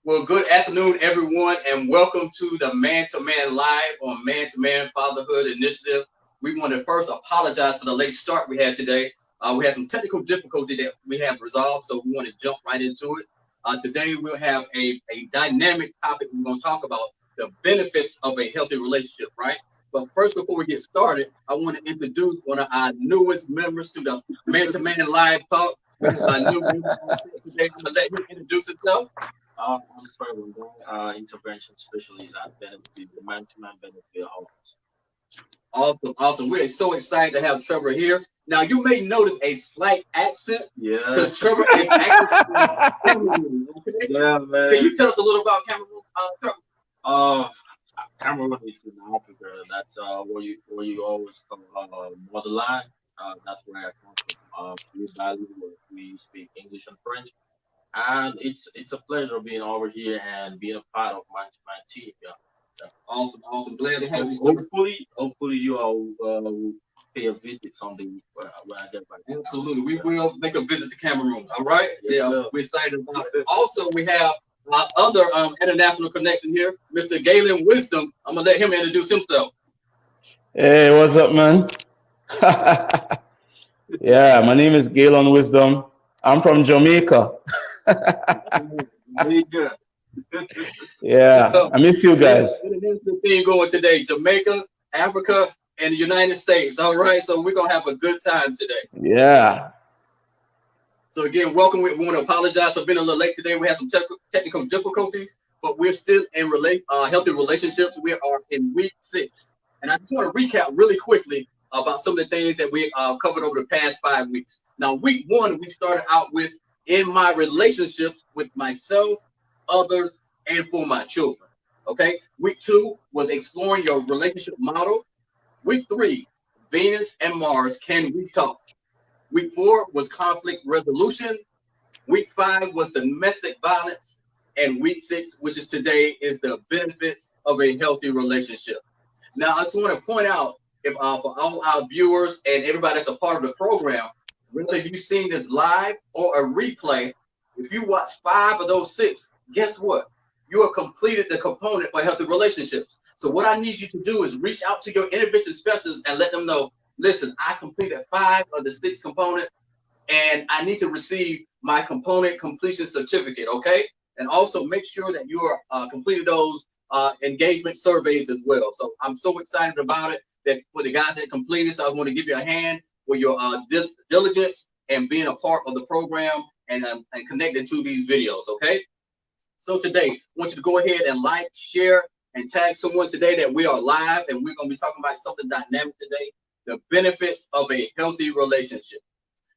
Well, good afternoon, everyone, and welcome to the Man to Man Live on Man to Man Fatherhood Initiative. We want to first apologize for the late start we had today. We had some technical difficulty that we have resolved, so we want to jump right into it. Today, we'll have a dynamic topic we're going to talk about the benefits of a healthy relationship, right? But first, before we get started, I want to introduce one of our newest members to the Man to Man Live Talk. We have a new member today. I'm going to let him introduce himself. I'm Trevor, intervention specialist at Benefit, the man-to-man benefit office. Awesome, awesome. We're so excited to have Trevor here. Now, you may notice a slight accent Yeah, because Trevor is actually from Cameroon. Okay? yeah, Can man. you tell us a little about Cameroon, Trevor? Uh, Cameroon is in Africa. That's where you always motherland. That's where I come from. We value we speak English and French, and it's a pleasure being over here and being a part of my team. Yeah. Yeah. Awesome, awesome. Glad to have Ho- you, sir. hopefully you all will pay a visit someday when I get back to Absolutely. Cameroon. We Yeah. will make a visit to Cameroon. All right. Yes, Yeah, sir. we're excited about it. Also, we have other international connection here, Mr. Galen Wisdom. I'm gonna let him introduce himself. Hey, what's up, man? Yeah, my name is Galen Wisdom. I'm from Jamaica. Very good. Yeah, I miss you We have guys. an international theme going today: Jamaica, Africa, and the United States. All right, so we're gonna have a good time today. Yeah, So again, welcome. We want to apologize for being a little late today. We had some technical difficulties, but we're still in healthy relationships. We are in week 6, and I just want to recap really quickly about some of the things that we covered over the past 5 weeks. Now, week 1, we started out with in my relationships with myself, others, and for my children. Okay. Week 2 was exploring your relationship model. Week 3, Venus and Mars. Can we talk? Week 4 was conflict resolution. Week 5 was domestic violence. And week 6, which is today, is the benefits of a healthy relationship. Now, I just want to point out if for all our viewers and everybody that's a part of the program, whether you've seen this live or a replay, if you watch 5 of those 6, guess what? You have completed the component for healthy relationships. So what I need you to do is reach out to your intervention specialist and let them know, listen, I completed 5 of the 6 components and I need to receive my component completion certificate, okay? And also make sure that you are completing those engagement surveys as well. So I'm so excited about it that for the guys that completed, so I want to give you a hand for your diligence and being a part of the program and connecting to these videos, okay? So today, I want you to go ahead and like, share, and tag someone today that we are live and we're going to be talking about something dynamic today, the benefits of a healthy relationship.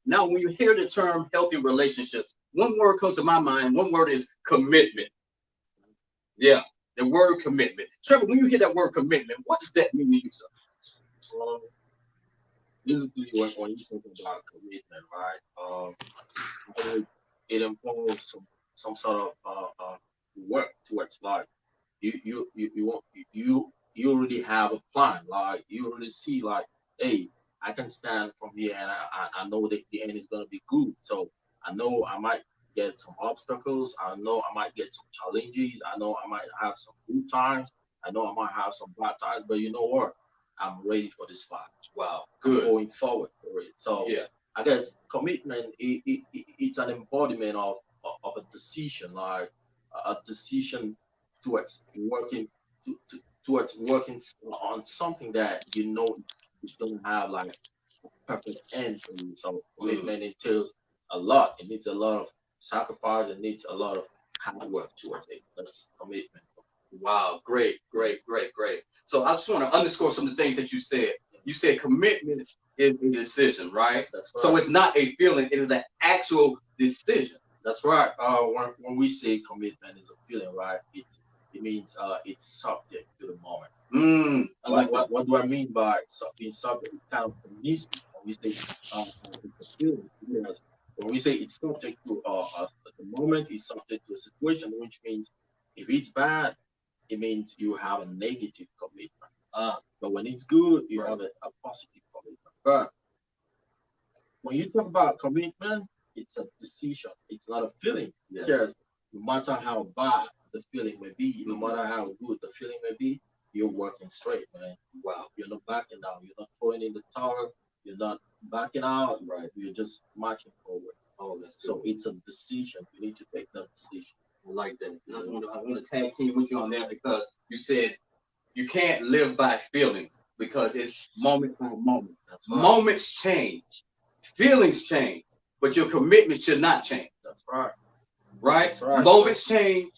Now, when you hear the term healthy relationships, one word comes to my mind. One word is commitment. Yeah, the word commitment. Trevor, when you hear that word commitment, what does that mean to you, sir? Well, basically, when you talk about commitment, right? It, it involves some sort of work towards like you want you already have a plan. Like you already see like, hey, I can stand from here and I know that the end is gonna be good. So I know I might get some obstacles. I know I might get some challenges. I know I might have some good times. I know I might have some bad times. But you know what? I'm ready for this fight. Wow, I'm good. going forward for it. So Yeah. I guess commitment it's an embodiment of a decision, like a decision towards working towards working on something that you know is going to have like a perfect end for you. So Mm. commitment entails a lot. It needs a lot of sacrifice. It needs a lot of hard work towards it. That's commitment. Wow, great, great, great, great. So I just want to underscore some of the things that you said. You said commitment is a decision, right? That's So right. it's not a feeling, it is an actual decision. That's right. When we say commitment is a feeling, right? It means it's subject to the moment. I What like that. what what do I mean by being subject? It's kind of mystic when we say it's a feeling. Whereas when we say it's subject to at the moment, it's subject to a situation, which means if it's bad, it means you have a negative commitment. But when it's good, you Right. have a positive commitment. But when you talk about commitment, it's a decision. It's not a feeling. Yeah. Because no matter how bad the feeling may be, no matter how good the feeling may be, you're working straight, man. Wow. You're not backing down. You're not throwing in the towel. You're not backing out. Right. You're just marching forward. Oh, that's good. So it's a decision. You need to take that decision. I like that. And I want to tag team with you on that because you said you can't live by feelings because it's moment by moment. That's right. Moments change, feelings change, but your commitment should not change. That's right. Right? That's right. Moments change,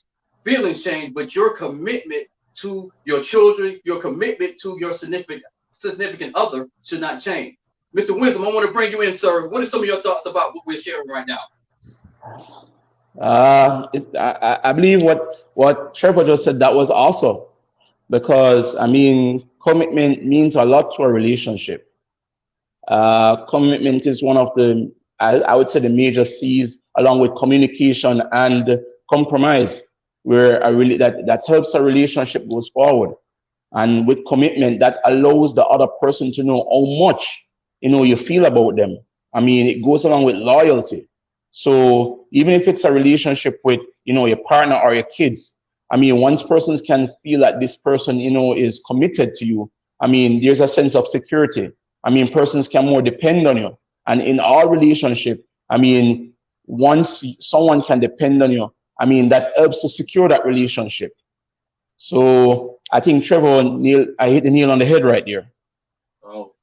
feelings change, but your commitment to your children, your commitment to your significant other should not change. Mr. Wisdom, I want to bring you in, sir. What are some of your thoughts about what we're sharing right now? I believe what Trevor just said, that was awesome, because I mean commitment means a lot to a relationship. Commitment is one of the, I would say, the major C's, along with communication and compromise, where a really that helps a relationship goes forward. And with commitment, that allows the other person to know how much you feel about them. I mean, it goes along with loyalty. So even if it's a relationship with your partner or your kids, I mean, once persons can feel that this person is committed to you, I mean, there's a sense of security. I mean, persons can more depend on you. And in our relationship, I mean, once someone can depend on you, I mean, that helps to secure that relationship. So I think Trevor, I hit the nail on the head right there. Oh,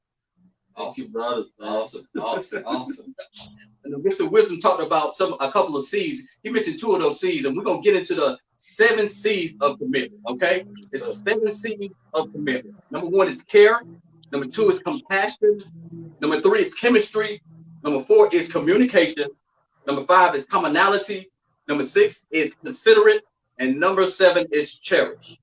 thank Awesome. you, brothers, man. Awesome. And Mr. Wisdom talked about a couple of C's. He mentioned two of those C's, and we're gonna get into the 7 C's of commitment. Okay, it's 7 C's of commitment. Number 1 is care. Number 2 is compassion. Number 3 is chemistry. Number 4 is communication. Number 5 is commonality. Number 6 is considerate, and number 7 is cherish.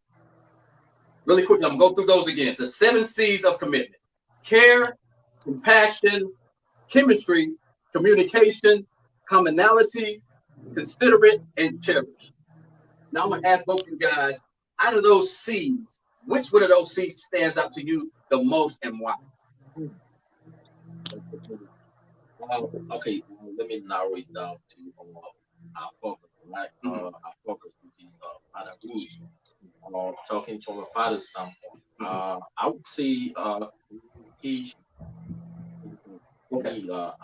Really quickly, I'm gonna go through those again. So 7 C's of commitment: care, compassion, chemistry, communication, commonality, considerate, and cherish. Now I'm gonna ask both of you guys, out of those C's, which one of those C's stands out to you the most and why? Okay, let me narrow it down to our focus, right? Our focus, which is fatherhood. Talking from a father's standpoint, I would say communication. For Okay. me, I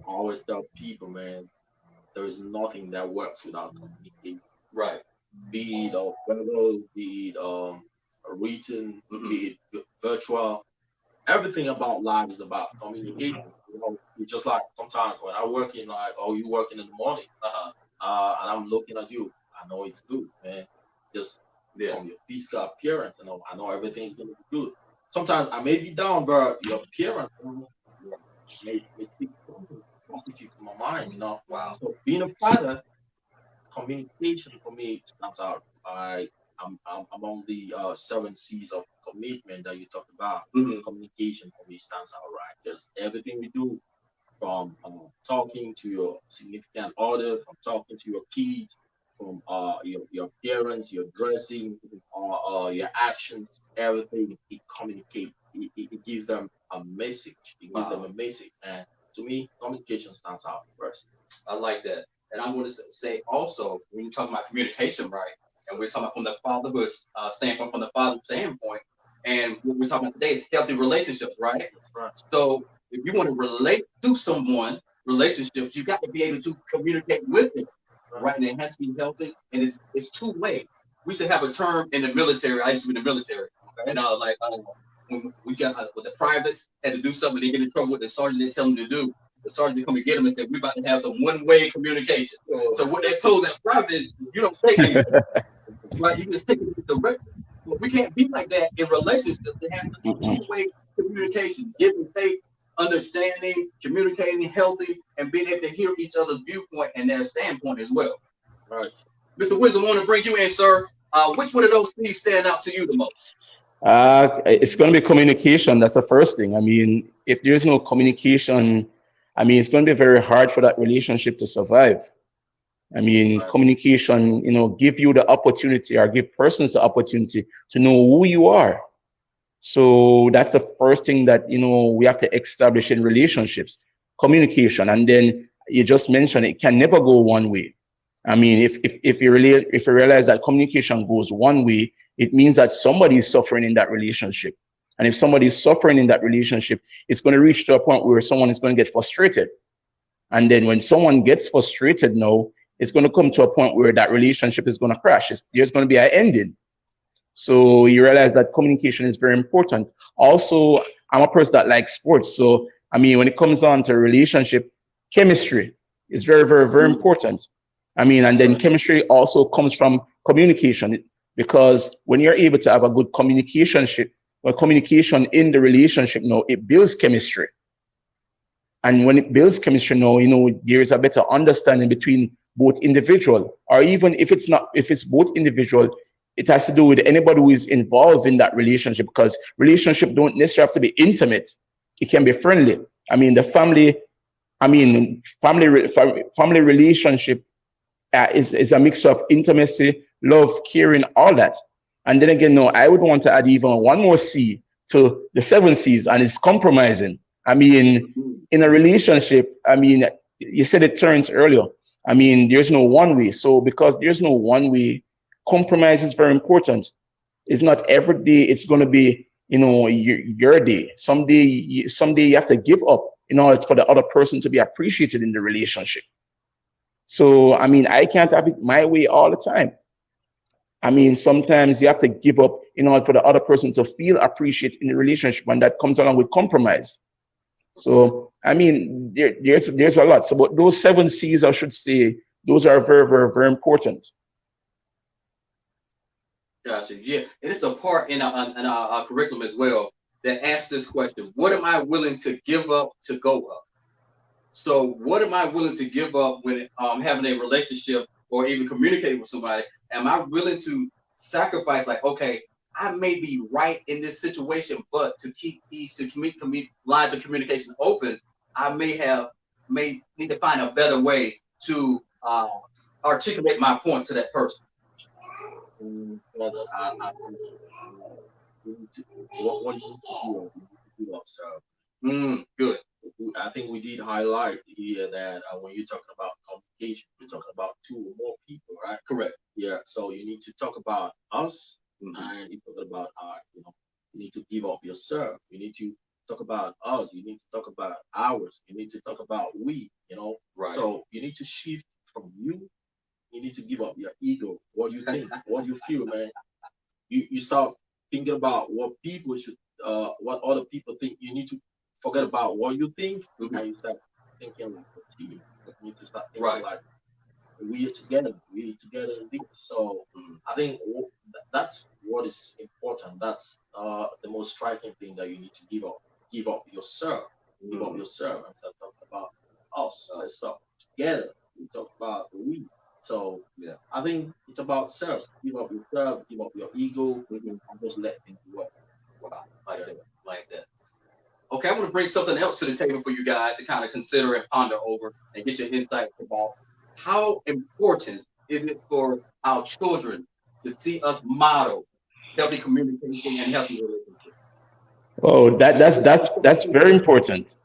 always tell people, man, there is nothing that works without communication. Right. Be it verbal, be it written, be it virtual. Everything about life is about communication. It's just like sometimes when I work in like, oh, you working in the morning, and I'm looking at you, I know it's good, man. Just from your physical appearance, I know everything's gonna be good. Sometimes I may be down, but your appearance may speak something positive to my mind. Wow. So being a father, communication for me stands out. I'm among the 7 C's of commitment that you talked about. Communication for me stands out, right? Because everything we do, from talking to your significant other, from talking to your kids, from your parents, your dressing, your actions, everything, it communicates. It gives them a message. It gives them a message. And to me, communication stands out first. I like that. And I'm going to say also, when you're talking about communication, right? And we're talking about from the fatherhood standpoint, from the father standpoint, and what we're talking about today is healthy relationships, right? That's right. So if you want to relate to someone, relationships, you got to be able to communicate with them, right? And it has to be healthy, and it's two-way. We should have a term in the military. I used to be in the military, and when we got when the privates had to do something, they get in trouble with the sergeant. They tell them to do. The sergeant come and get them and said, "We're about to have some one-way communication." So what they told that private is, you don't say anything, right? You just take it directly. But we can't be like that in relationships. There has to be two-way communication, give and take, understanding, communicating healthy, and being able to hear each other's viewpoint and their standpoint as well. Right. Mr. Wisdom, I want to bring you in, sir. Which one of those things stand out to you the most? It's going to be communication. That's the first thing. I mean, if there's no communication, I mean, it's going to be very hard for that relationship to survive. I mean, communication, give you the opportunity, or give persons the opportunity to know who you are. So that's the first thing that, we have to establish in relationships, communication. And then you just mentioned it can never go one way. I mean, if you realize that communication goes one way, it means that somebody is suffering in that relationship. And if somebody is suffering in that relationship, it's going to reach to a point where someone is going to get frustrated. And then when someone gets frustrated now, it's going to come to a point where that relationship is going to crash. There's going to be an ending. So you realize that communication is very important. Also, I'm a person that likes sports. So, I mean, when it comes on to relationship, chemistry is very, very, very Mhm. important. I mean, and then Right. chemistry also comes from communication because when you're able to have a good communication in the relationship, it builds chemistry. And when it builds chemistry now, there is a better understanding between both individual, or even if it's both individual, it has to do with anybody who is involved in that relationship because relationship don't necessarily have to be intimate. It can be friendly. I mean, family relationship is a mix of intimacy, love, caring, all that. And then again, no, I would want to add even one more C to the seven C's, and it's compromising. I mean, Mhm. in a relationship, I mean, you said it turns earlier. I mean, there's no one way. So because there's no one way, compromise is very important. It's not every day it's going to be, your day. Someday you have to give up in order for the other person to be appreciated in the relationship. So, I mean, I can't have it my way all the time. I mean, sometimes you have to give up in order for the other person to feel appreciated in the relationship, and that comes along with compromise. Okay. So, I mean, there's a lot. So, but those seven C's, I should say, those are very, very, very important. Gotcha. Yeah, and it's a part in our curriculum as well that asks this question: what am I willing to give up to go up? So, what am I willing to give up when having a relationship or even communicating with somebody? Am I willing to sacrifice? Like, okay, I may be right in this situation, but to keep these lines of communication open, I may need to find a better way to articulate my point to that person. Brother, I think uh, we need to what you need to do, you need to do observe. Good. I think we did highlight here that when you're talking about communication, you're talking about two or more people, right? Correct. Yeah. So you need to talk about us, Hmm. and you talk about you need to give up yourself. You need to talk about us. You need to talk about ours. You need to talk about we. Right. So you need to shift from you. You need to give up your ego. What do you think? What do you feel, man? You start thinking about what other people think. You need to forget about what you think, Hmm. and you start thinking like a team. You need to start thinking Right. like we're together in this. So Hmm. I think that's what is important. That's the most striking thing that you need to give up yourself, Hmm. and start talking about us. Let's talk together. We talk about we. So Yeah. I think it's about self. Give up yourself, give up your ego, Hmm. and just let things work. Wow. Like Yeah. that. Like that. Okay, I'm going to bring something else to the table for you guys to kind of consider and ponder over and get your insight about how important is it for our children to see us model healthy communication and healthy relationships. Oh, You see this that's very important.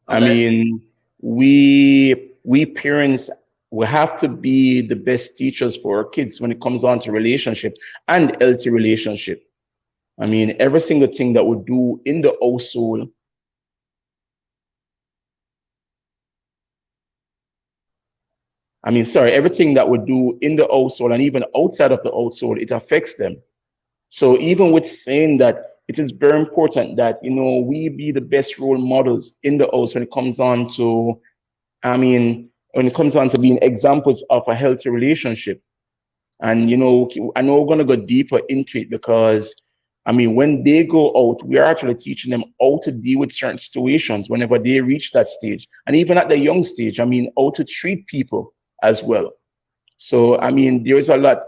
I okay? mean, we parents we have to be the best teachers for our kids when it comes on to relationship and healthy relationship. I mean, every single thing that we do in the household, I mean, sorry, everything that we do in the household and even outside of the household, it affects them. So even with saying that, it is very important that we be the best role models in the house when it comes on to, I mean, when it comes on to being examples of a healthy relationship. And I know we're gonna go deeper into it because I mean when they go out, we are actually teaching them how to deal with certain situations whenever they reach that stage. And even at the young stage, I mean how to treat people as well. So I mean there's a lot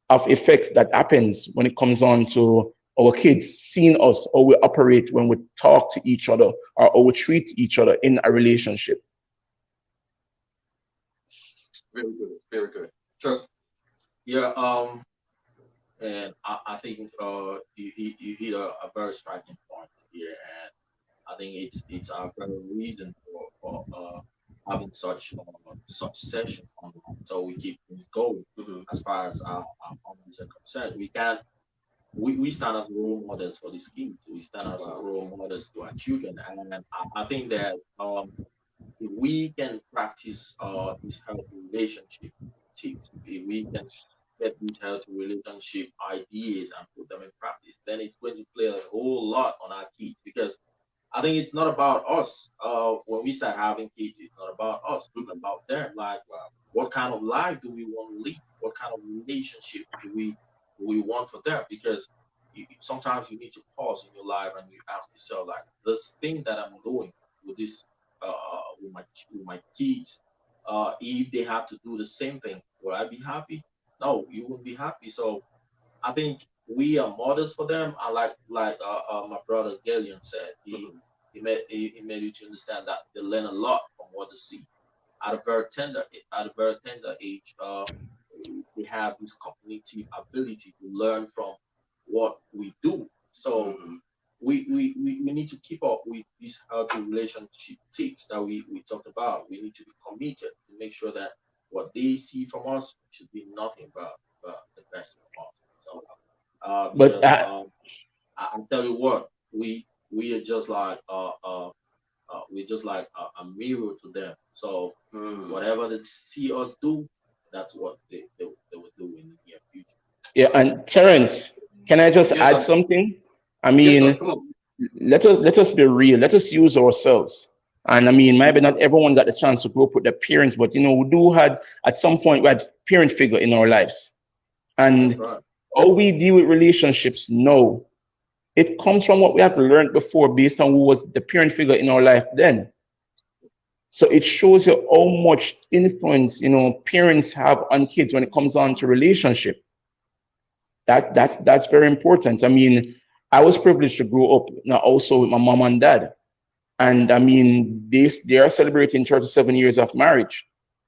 of effects that happens when it comes on to our kids seeing us how we operate when we talk to each other or how we treat each other in a relationship. Very good, very good. Sure. Yeah. And I think you hit a very striking point here, and I think it's a very reason for having such session online. so we keep things going. Mm-hmm. As far as our families are concerned, we stand as role models for these kids. We stand as Wow. role models to our children, and I think that if we can practice this healthy relationship tips, if we can get these healthy relationship ideas and put them in practice, then it's going to play a whole lot on our kids because I think it's not about us. When we start having kids, it's not about us. It's Mm-hmm. about them. Like, Wow. what kind of life do we want to lead? What kind of relationship do we want for them? Because sometimes you need to pause in your life and you ask yourself, like, this thing that I'm doing with this, with my kids, if they have to do the same thing, will I be happy? No, you won't be happy. So I think we are models for them. I like my brother Gillian said. He Mm-hmm. he made he made you to understand that they learn a lot from what they see at a very tender age. We have this cognitive ability to learn from what we do. So Mm-hmm. we need to keep up with these healthy relationship tips that we talked about. We need to be committed to make sure that what they see from us should be nothing but the best from us. So But because I tell you what, we are just like we're just like a mirror to them. So Mm. whatever they see us do, that's what they will do in the near future. yeah, and Terence, can I just Yes, add sir. something? I Yes, sir. mean, Come on. let us be real. Let us use ourselves. And I mean, maybe Mm-hmm. not everyone got the chance to grow up with their parents, but we do had at some point we had parent figure in our lives. That's And right. how we deal with relationships now, it comes from what we have learned before based on who was the parent figure in our life then. So it shows you how much influence, parents have on kids when it comes on to relationship. That's very important. I mean, I was privileged to grow up now also with my mom and dad. And I mean, they are celebrating 37 years of marriage.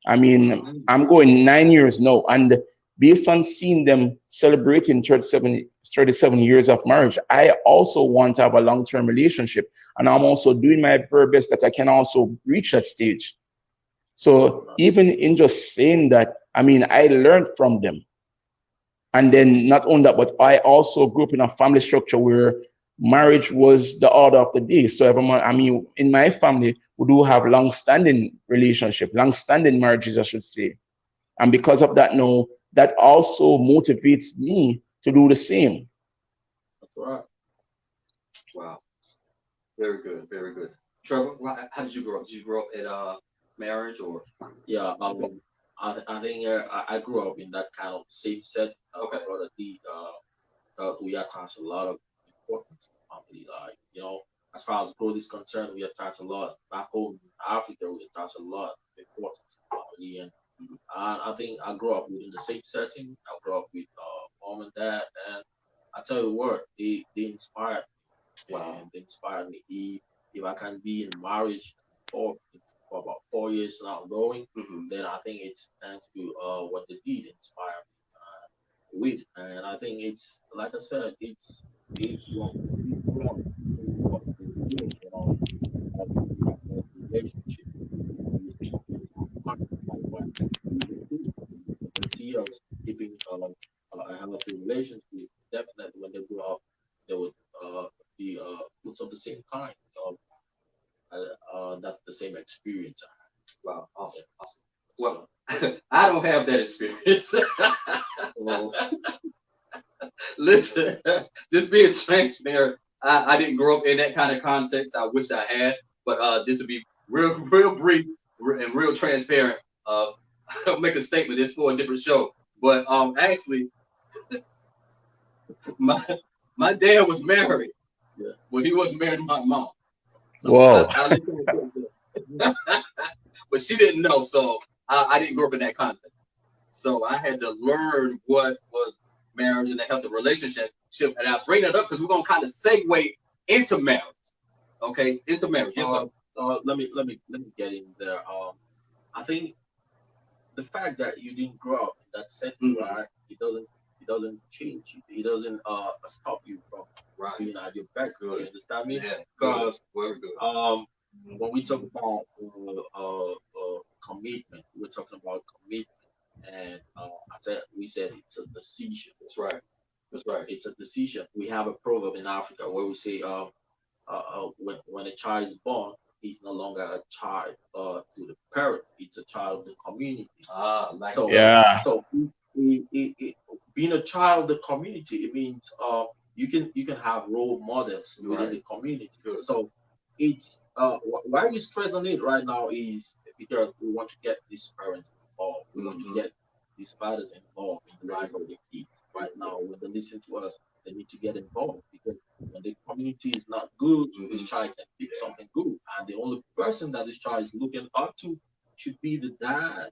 I mean, Mm-hmm. I'm going 9 years now, and based on seeing them celebrating 37 years of marriage, I also want to have a long-term relationship, and I'm also doing my very best that I can also reach that stage. So even in just saying that, I mean, I learned from them. And then not only that, but I also grew up in a family structure where marriage was the order of the day. So everyone, I mean, in my family, we do have long-standing relationship, long-standing marriages, I should say. And because of that, no, that also motivates me to do the same. That's right. Wow. Very good. Very good. Trevor, how did you grow up? Did you grow up at marriage or? Yeah, Okay. I think I grew up in that kind of safe set. My Okay. brother did. We attach a lot of importance to family. Like, as far as growth is concerned, we attach a lot. Back home in Africa, we attach a lot of importance to family. And I think I grew up within the safe setting. I grew up with mom and dad. And I tell you what, they inspired me. Wow. And they inspired me. If I can be in marriage for, for about 4 years now going, Mm-hmm. then I think it's thanks to what they did inspire me with. And I think it's like I said, when we grow up, what we're doing, building that healthy relationship with our partner, like what we will do. If they see us keeping a healthy relationship, definitely when they grow up, they would be fruits of the same kind. So that's the same experience I Wow. had. Awesome. Awesome. So, Well, I don't have that experience. well, Listen, just being transparent. I didn't grow up in that kind of context. I wish I had, but just to be real brief and real transparent, uh, I'll make a statement. It's for a different show. But actually, my my dad was married, yeah. but he wasn't married to my mom. So Wow. I'll let you know. But she didn't know, so I didn't grow up in that context. So I had to learn what was marriage and a healthy relationship. And I bring that up because we're gonna kind of segue into marriage. Okay, into marriage. Yes, sir. Uh, let me get in there. I think the fact that you didn't grow up in that setting, Mm-hmm. right? It doesn't change you. It doesn't stop you from Right. being at your best. You Good. understand me? Yeah. Good. Because Very good. when we talk about commitment, we're talking about commitment. and we said it's a decision. That's right. That's right. It's a decision. We have a proverb in Africa where we say, when a child is born, he's no longer a child to the parent. It's a child of the community. Ah, like So, that. Yeah. being a child of the community, it means you can have role models within Right. the community. Good. So it's why we stress on it right now is because we want to get these parents involved. We want to Mhm. get these fathers involved in the life of the kids. Right now, when they listen to us, they need to get involved because when the community is not good, this Mhm. child can pick something good, and the only person that this child is looking up to should be the dad.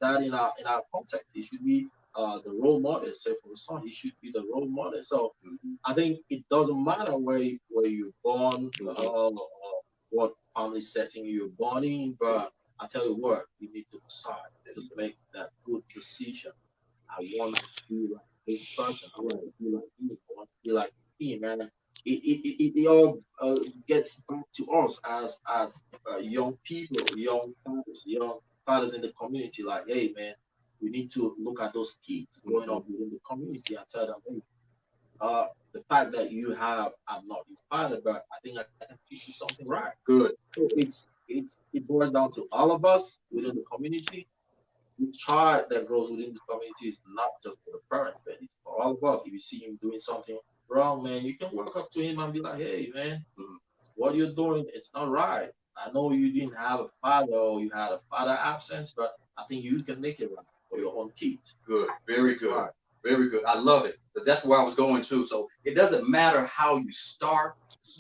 Dad in our context, he should be the role model. Say for the son, he should be the role model. So Mhm. I think it doesn't matter where you're born, Mhm. what family setting you're born in, but I tell you what, you need to decide to make that good decision. I want to be like this person. I want to be like him. I want to be like him, man. It all gets back to us as young people, young fathers in the community. Like, hey, man, we need to look at those kids growing Mhm. up within the community and tell them, hey, the fact that I'm not your father, but I think I can teach you something right. Good. So it boils down to all of us within the community. The child that grows within this community is not just for the parent, but it's for all of us. If you see him doing something wrong, man, you can walk up to him and be like, hey, man, Mhm. what you're doing, it's not right. I know you didn't have a father or you had a father absence, but I think you can make it right for your own kids. Good. Very That's good. right. Very good. I love it because that's where I was going to. So it doesn't matter how you start;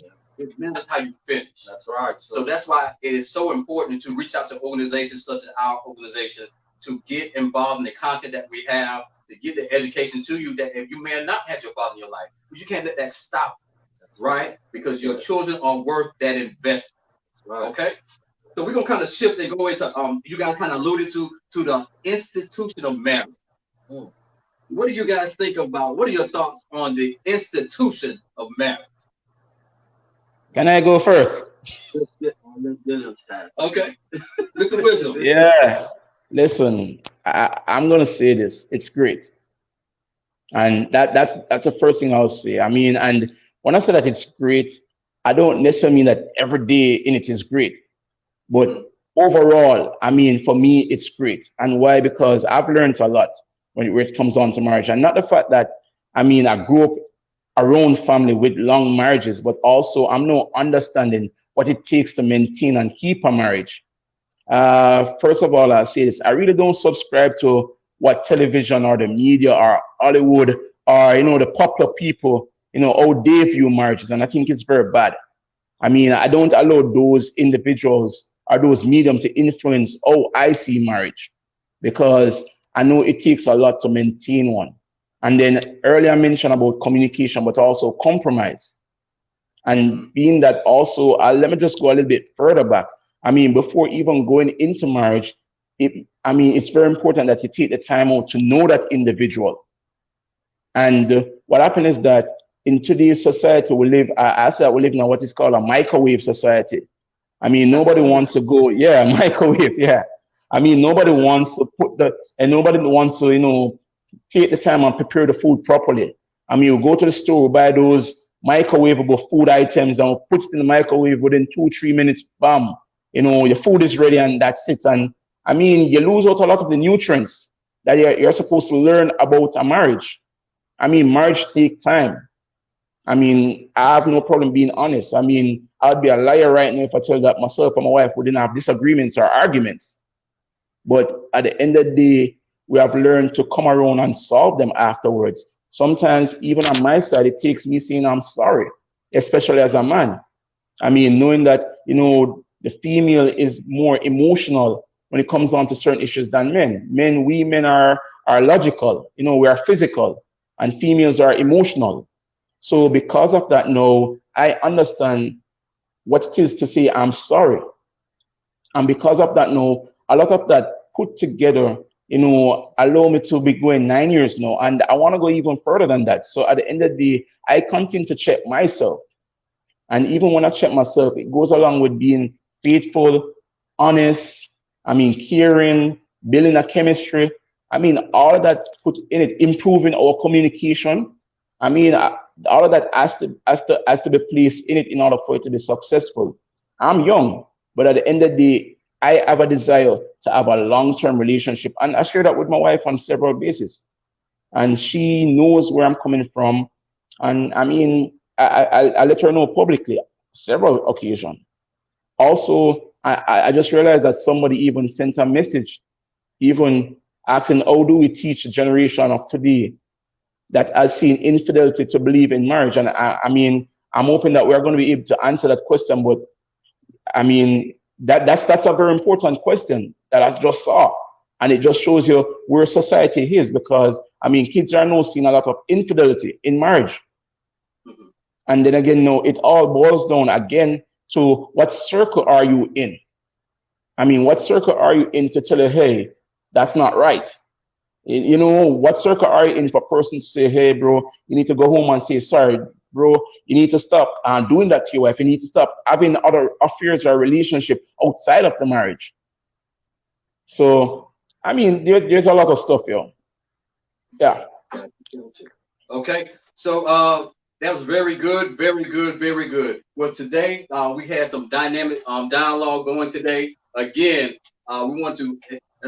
Yeah, it matters how you finish. that's right. So So, that's why it is so important to reach out to organizations such as our organization to get involved in the content that we have, to get the education to you that if you may have not had your father in your life, but you can't let that stop, that's right. right? That's Because your good. children are worth that investment. That's right. Okay. So we're gonna kind of shift and go into you guys kind of alluded to the institution of marriage. Mm. What do you guys think about? What are your thoughts on the institution of marriage? Can I go first? Let's get it started. Okay, Mr. Wisdom. Yeah. Listen, I'm gonna say this. It's great, and that's the first thing I'll say. I mean, and when I say that it's great, I don't necessarily mean that every day in it is great. But Mhm. overall, I mean, for me, it's great. And why? Because I've learned a lot when it comes on to marriage. And not the fact that, I mean, I grew up around family with long marriages, but also I'm now understanding what it takes to maintain and keep a marriage. First of all, I'll say this. I really don't subscribe to what television or the media or Hollywood or, the popular people, how they view marriages. And I think it's very bad. I mean, I don't allow those individuals or those medium to influence how I see marriage because I know it takes a lot to maintain one. And then earlier I mentioned about communication, but also compromise. And Mhm. being that also, let me just go a little bit further back. I mean, before even going into marriage, I mean, it's very important that you take the time out to know that individual. And what happened is that in today's society, I say that we live in what is called a microwave society. I mean, nobody wants to go, yeah, microwave, yeah. I mean, nobody wants to and nobody wants to, take the time and prepare the food properly. I mean, you go to the store, buy those microwavable food items and put it in the microwave within 2, 3 minutes, bam, your food is ready and that's it. And I mean, you lose out a lot of the nutrients that you're supposed to learn about a marriage. I mean, marriage take time. I mean, I have no problem being honest. I mean, I'd be a liar right now if I tell you that myself and my wife we didn't have disagreements or arguments. But at the end of the day, we have learned to come around and solve them afterwards. Sometimes, even on my side, it takes me saying I'm sorry, especially as a man. I mean, knowing that, the female is more emotional when it comes on to certain issues than men. We men are logical, we are physical, and females are emotional. So because of that, no, I understand what it is to say I'm sorry. And because of that, no, a lot of that put together, allow me to be going 9 years now. And I want to go even further than that. So at the end of the day, I continue to check myself. And even when I check myself, it goes along with being faithful, honest, I mean, caring, building a chemistry. I mean, all of that put in it, improving our communication. I mean, all of that has to be placed in it in order for it to be successful. I'm young, but at the end of the day, I have a desire to have a long-term relationship, and I share that with my wife on several bases, and she knows where I'm coming from, and I mean, I let her know publicly several occasions. Also, I just realized that somebody even sent a message, even asking, how do we teach the generation of today that has seen infidelity to believe in marriage? And I mean, I'm hoping that we're going to be able to answer that question. But I mean, that's a very important question that I just saw. And it just shows you where society is, because I mean, kids are now seeing a lot of infidelity in marriage. Mhm. And then again, no, it all boils down again to what circle are you in? I mean, what circle are you in to tell you, hey, that's not right? You know, what circle are you in for a person to say, hey, bro, you need to go home and say, sorry, bro, you need to stop doing that to your wife. You need to stop having other affairs or relationship outside of the marriage. So, I mean, there's a lot of stuff, yo. Yeah. Gotcha, gotcha. Okay, so that was very good, very good, very good. Well, today we had some dynamic dialogue going today. Again, we want to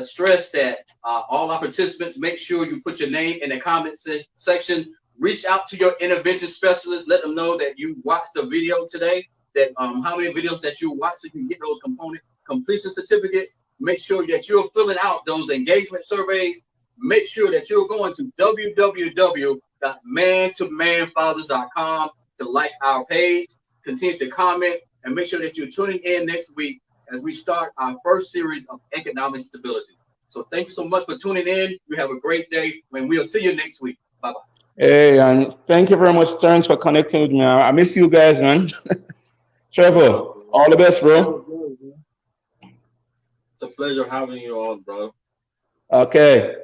stress that all our participants, make sure you put your name in the comment section. Reach out to your intervention specialist. Let them know that you watched the video today. That how many videos that you watched, so you can get those component completion certificates. Make sure that you're filling out those engagement surveys. Make sure that you're going to www.mantomanfathers.com to like our page, continue to comment, and make sure that you're tuning in next week as we start our first series of economic stability. So thank you so much for tuning in. You have a great day, and we'll see you next week. Bye bye. Hey, and thank you very much, Terrence, for connecting with me. I miss you guys, man. Trevor, No, bro. all the best, That was bro. good, man. It's a pleasure having you on, bro. Okay.